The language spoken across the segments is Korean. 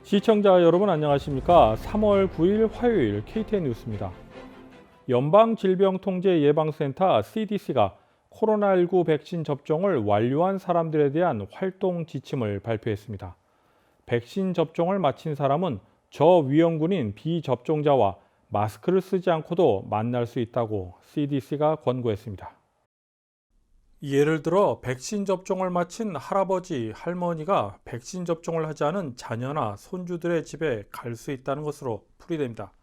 시청자 여러분 안녕하십니까? 3월 9일 화요일 KTN 뉴스입니다. 연방질병통제예방센터 CDC가 코로나19 백신 접종을 완료한 사람들에 대한 활동 지침을 발표했습니다. 백신 접종을 마친 사람은 저위험군인 비접종자와 마스크를 쓰지 않고도 만날 수 있다고 CDC가 권고했습니다. 예를 들어 백신 접종을 마친 할아버지, 할머니가 백신 접종을 하지 않은 자녀나 손주들의 집에 갈 수 있다는 것으로 풀이됩니다.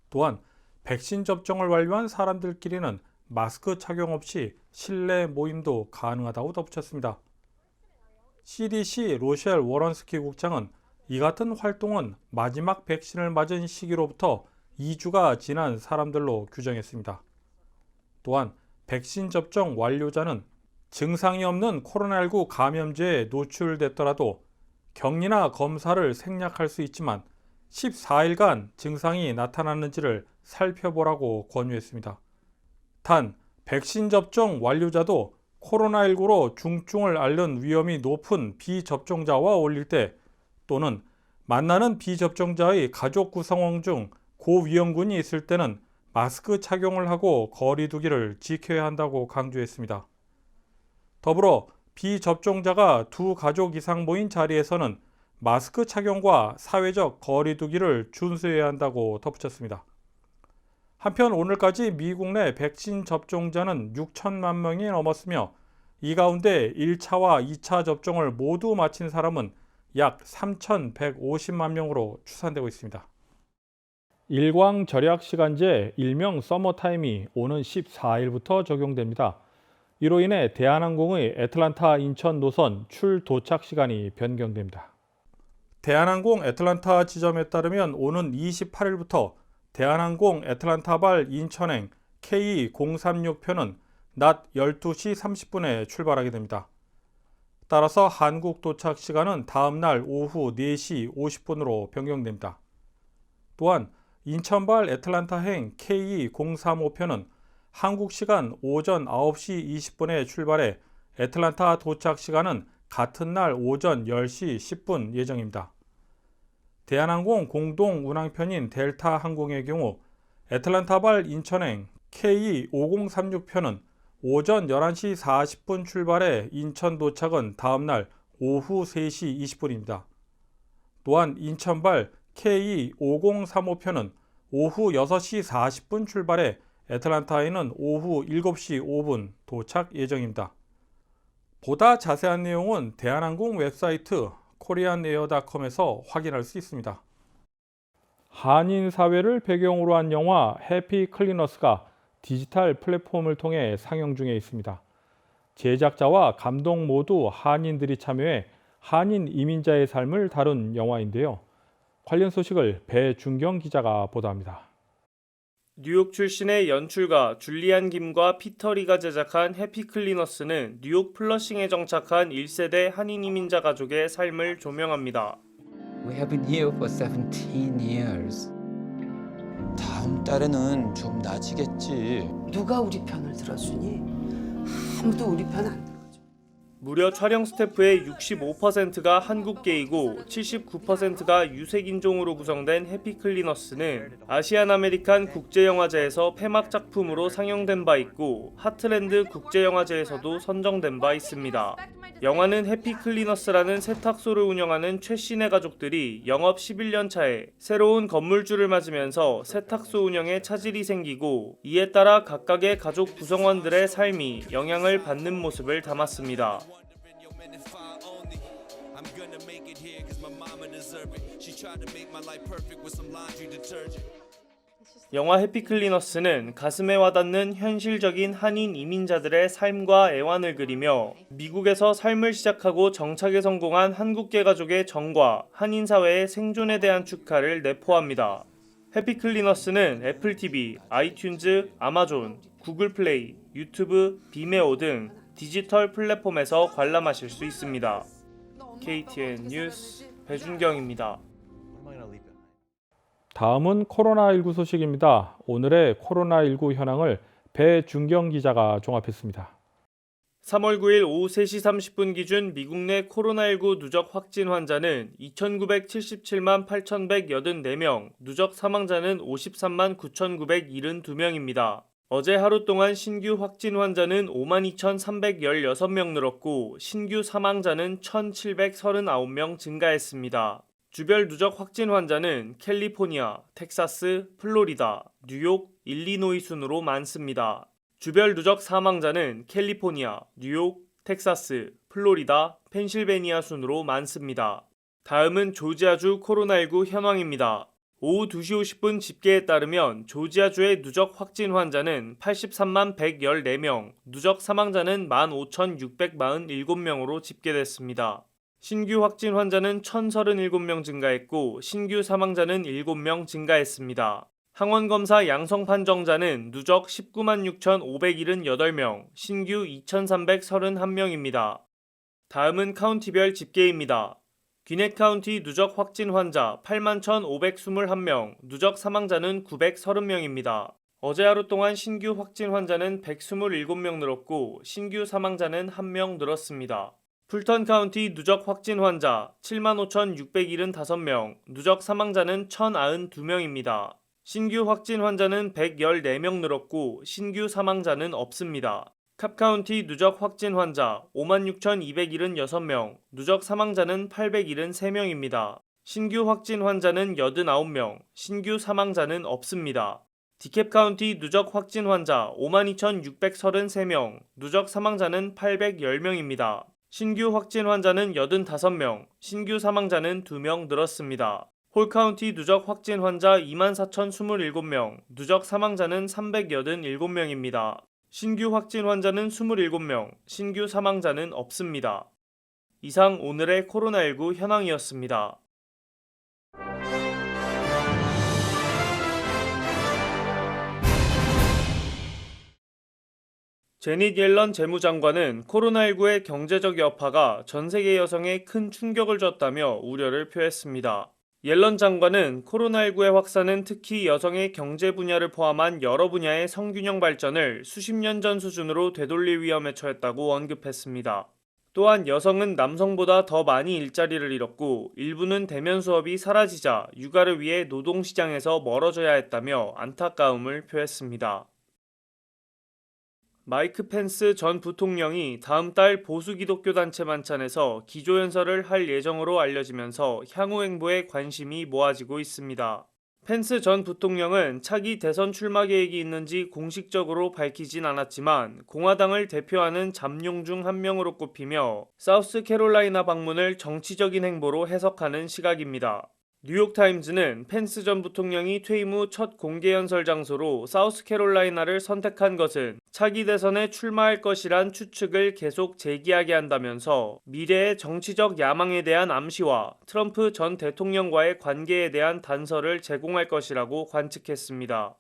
또한 백신 접종을 완료한 사람들끼리는 마스크 착용 없이 실내 모임도 가능하다고 덧붙였습니다. CDC 로셸 워런스키 국장은 이 같은 활동은 마지막 백신을 맞은 시기로부터 2주가 지난 사람들로 규정했습니다. 또한 백신 접종 완료자는 증상이 없는 코로나19 감염제에 노출됐더라도 격리나 검사를 생략할 수 있지만 14일간 증상이 나타났는지를 살펴보라고 권유했습니다. 단, 백신 접종 완료자도 코로나19로 중증을 앓는 위험이 높은 비접종자와 어울릴 때 또는 만나는 비접종자의 가족 구성원 중 고위험군이 있을 때는 마스크 착용을 하고 거리 두기를 지켜야 한다고 강조했습니다. 더불어 비접종자가 두 가족 이상 모인 자리에서는 마스크 착용과 사회적 거리 두기를 준수해야 한다고 덧붙였습니다. 한편 오늘까지 미국 내 백신 접종자는 6천만 명이 넘었으며 이 가운데 1차와 2차 접종을 모두 마친 사람은 약 3,150만 명으로 추산되고 있습니다. 일광 절약 시간제 일명 서머타임이 오는 14일부터 적용됩니다. 이로 인해 대한항공의 애틀란타 인천 노선 출도착 시간이 변경됩니다. 대한항공 애틀란타 지점에 따르면 오는 28일부터 대한항공 애틀란타발 인천행 K2036편은 낮 12시 30분에 출발하게 됩니다. 따라서 한국 도착 시간은 다음 날 오후 4시 50분으로 변경됩니다. 또한 인천발 애틀란타행 K2035편은 한국 시간 오전 9시 20분에 출발해 애틀란타 도착 시간은 같은 날 오전 10시 10분 예정입니다. 대한항공 공동 운항편인 델타 항공의 경우 애틀란타발 인천행 K5036편은 오전 11시 40분 출발해 인천 도착은 다음 날 오후 3시 20분입니다. 또한 인천발 K5035편은 오후 6시 40분 출발해 애틀란타에는 오후 7시 5분 도착 예정입니다. 보다 자세한 내용은 대한항공 웹사이트 koreaneer.com에서 확인할 수 있습니다. 한인 사회를 배경으로 한 영화 해피 클리너스가 디지털 플랫폼을 통해 상영 중에 있습니다. 제작자와 감독 모두 한인들이 참여해 한인 이민자의 삶을 다룬 영화인데요. 관련 소식을 배준경 기자가 보도합니다. 뉴욕 출신의 연출가 줄리안 김과 피터 리가 제작한 해피 클리너스는 뉴욕 플러싱에 정착한 1세대 한인 이민자 가족의 삶을 조명합니다. We have been here for 17 years. 다음 달에는 좀 나아지겠지. 누가 우리 편을 들어주니? 아무도 우리 편 안 들어줘. 무려 촬영 스태프의 65%가 한국계이고 79%가 유색인종으로 구성된 해피 클리너스는 아시안 아메리칸 국제영화제에서 폐막 작품으로 상영된 바 있고 하트랜드 국제영화제에서도 선정된 바 있습니다. 영화는 해피 클리너스라는 세탁소를 운영하는 최 씨네 가족들이 영업 11년 차에 새로운 건물주를 맞으면서 세탁소 운영에 차질이 생기고 이에 따라 각각의 가족 구성원들의 삶이 영향을 받는 모습을 담았습니다. 영화 해피클리너스는 가슴에 와닿는 현실적인 한인 이민자들의 삶과 애환을 그리며 미국에서 삶을 시작하고 정착에 성공한 한국계 가족의 정과 한인 사회의 생존에 대한 축하를 내포합니다. 해피클리너스는 애플 TV, 아이튠즈, 아마존, 구글 플레이, 유튜브, 비메오 등 디지털 플랫폼에서 관람하실 수 있습니다. KTN 뉴스 배준경입니다. 다음은 코로나19 소식입니다. 오늘의 코로나19 현황을 배준경 기자가 종합했습니다. 3월 9일 오후 3시 30분 기준 미국 내 코로나19 누적 확진 환자는 2,977만 8,184명, 누적 사망자는 53만 9,972명입니다. 어제 하루 동안 신규 확진 환자는 52,316명 늘었고 신규 사망자는 1,739명 증가했습니다. 주별 누적 확진 환자는 캘리포니아, 텍사스, 플로리다, 뉴욕, 일리노이 순으로 많습니다. 주별 누적 사망자는 캘리포니아, 뉴욕, 텍사스, 플로리다, 펜실베니아 순으로 많습니다. 다음은 조지아주 코로나19 현황입니다. 오후 2시 50분 집계에 따르면 조지아주의 누적 확진 환자는 83만 114명, 누적 사망자는 15,647명으로 집계됐습니다. 신규 확진 환자는 1,037명 증가했고 신규 사망자는 7명 증가했습니다. 항원검사 양성 판정자는 누적 19만 6,578명, 신규 2,331명입니다. 다음은 카운티별 집계입니다. 귀넷 카운티 누적 확진 환자 8만 1,521명, 누적 사망자는 930명입니다. 어제 하루 동안 신규 확진 환자는 127명 늘었고 신규 사망자는 1명 늘었습니다. 풀턴 카운티 누적 확진 환자 7만 5,675명, 누적 사망자는 1,092명입니다. 신규 확진 환자는 114명 늘었고 신규 사망자는 없습니다. 캅 카운티 누적 확진 환자 56,276명, 누적 사망자는 873명입니다. 신규 확진 환자는 89명, 신규 사망자는 없습니다. 디캡 카운티 누적 확진 환자 52,633명, 누적 사망자는 810명입니다. 신규 확진 환자는 85명, 신규 사망자는 2명 늘었습니다. 홀 카운티 누적 확진 환자 24,027명, 누적 사망자는 387명입니다. 신규 확진 환자는 27명, 신규 사망자는 없습니다. 이상 오늘의 코로나19 현황이었습니다. 제닛 옐런 재무장관은 코로나19의 경제적 여파가 전 세계 여성에 큰 충격을 줬다며 우려를 표했습니다. 옐런 장관은 코로나19의 확산은 특히 여성의 경제 분야를 포함한 여러 분야의 성균형 발전을 수십 년 전 수준으로 되돌릴 위험에 처했다고 언급했습니다. 또한 여성은 남성보다 더 많이 일자리를 잃었고 일부는 대면 수업이 사라지자 육아를 위해 노동시장에서 멀어져야 했다며 안타까움을 표했습니다. 마이크 펜스 전 부통령이 다음 달 보수 기독교 단체 만찬에서 기조연설을 할 예정으로 알려지면서 향후 행보에 관심이 모아지고 있습니다. 펜스 전 부통령은 차기 대선 출마 계획이 있는지 공식적으로 밝히진 않았지만 공화당을 대표하는 잠룡 중 한 명으로 꼽히며 사우스캐롤라이나 방문을 정치적인 행보로 해석하는 시각입니다. 뉴욕타임즈는 펜스 전 부통령이 퇴임 후 첫 공개 연설 장소로 사우스캐롤라이나를 선택한 것은 차기 대선에 출마할 것이란 추측을 계속 제기하게 한다면서 미래의 정치적 야망에 대한 암시와 트럼프 전 대통령과의 관계에 대한 단서를 제공할 것이라고 관측했습니다.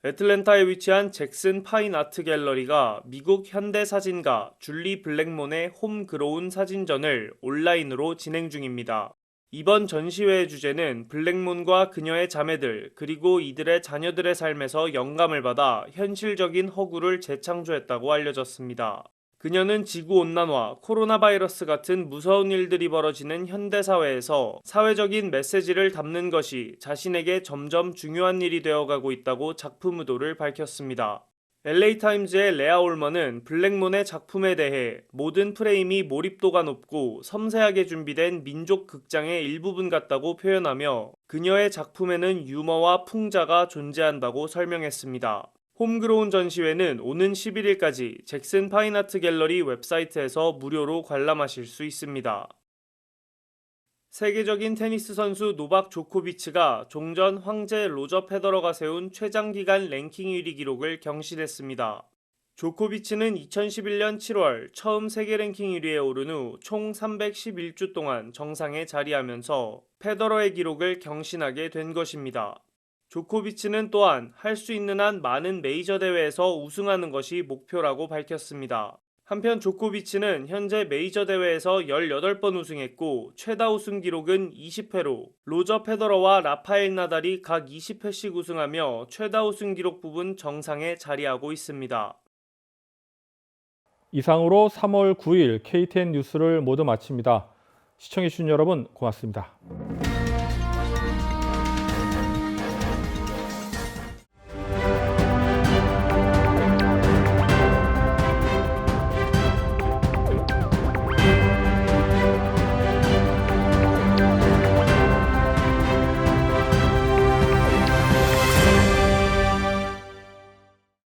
애틀랜타에 위치한 잭슨 파인 아트 갤러리가 미국 현대 사진가 줄리 블랙몬의 홈그로운 사진전을 온라인으로 진행 중입니다. 이번 전시회의 주제는 블랙몬과 그녀의 자매들 그리고 이들의 자녀들의 삶에서 영감을 받아 현실적인 허구를 재창조했다고 알려졌습니다. 그녀는 지구온난화, 코로나 바이러스 같은 무서운 일들이 벌어지는 현대사회에서 사회적인 메시지를 담는 것이 자신에게 점점 중요한 일이 되어가고 있다고 작품 의도를 밝혔습니다. LA타임즈의 레아 올먼은 블랙몬의 작품에 대해 모든 프레임이 몰입도가 높고 섬세하게 준비된 민족 극장의 일부분 같다고 표현하며 그녀의 작품에는 유머와 풍자가 존재한다고 설명했습니다. 홈그로운 전시회는 오는 11일까지 잭슨 파인아트 갤러리 웹사이트에서 무료로 관람하실 수 있습니다. 세계적인 테니스 선수 노박 조코비치가 종전 황제 로저 페더러가 세운 최장기간 랭킹 1위 기록을 경신했습니다. 조코비치는 2011년 7월 처음 세계 랭킹 1위에 오른 후 총 311주 동안 정상에 자리하면서 페더러의 기록을 경신하게 된 것입니다. 조코비치는 또한 할 수 있는 한 많은 메이저 대회에서 우승하는 것이 목표라고 밝혔습니다. 한편 조코비치는 현재 메이저 대회에서 18번 우승했고 최다 우승 기록은 20회로 로저 페더러와 라파엘 나달이 각 20회씩 우승하며 최다 우승 기록 부분 정상에 자리하고 있습니다. 이상으로 3월 9일 KTN 뉴스를 모두 마칩니다. 시청해주신 여러분 고맙습니다.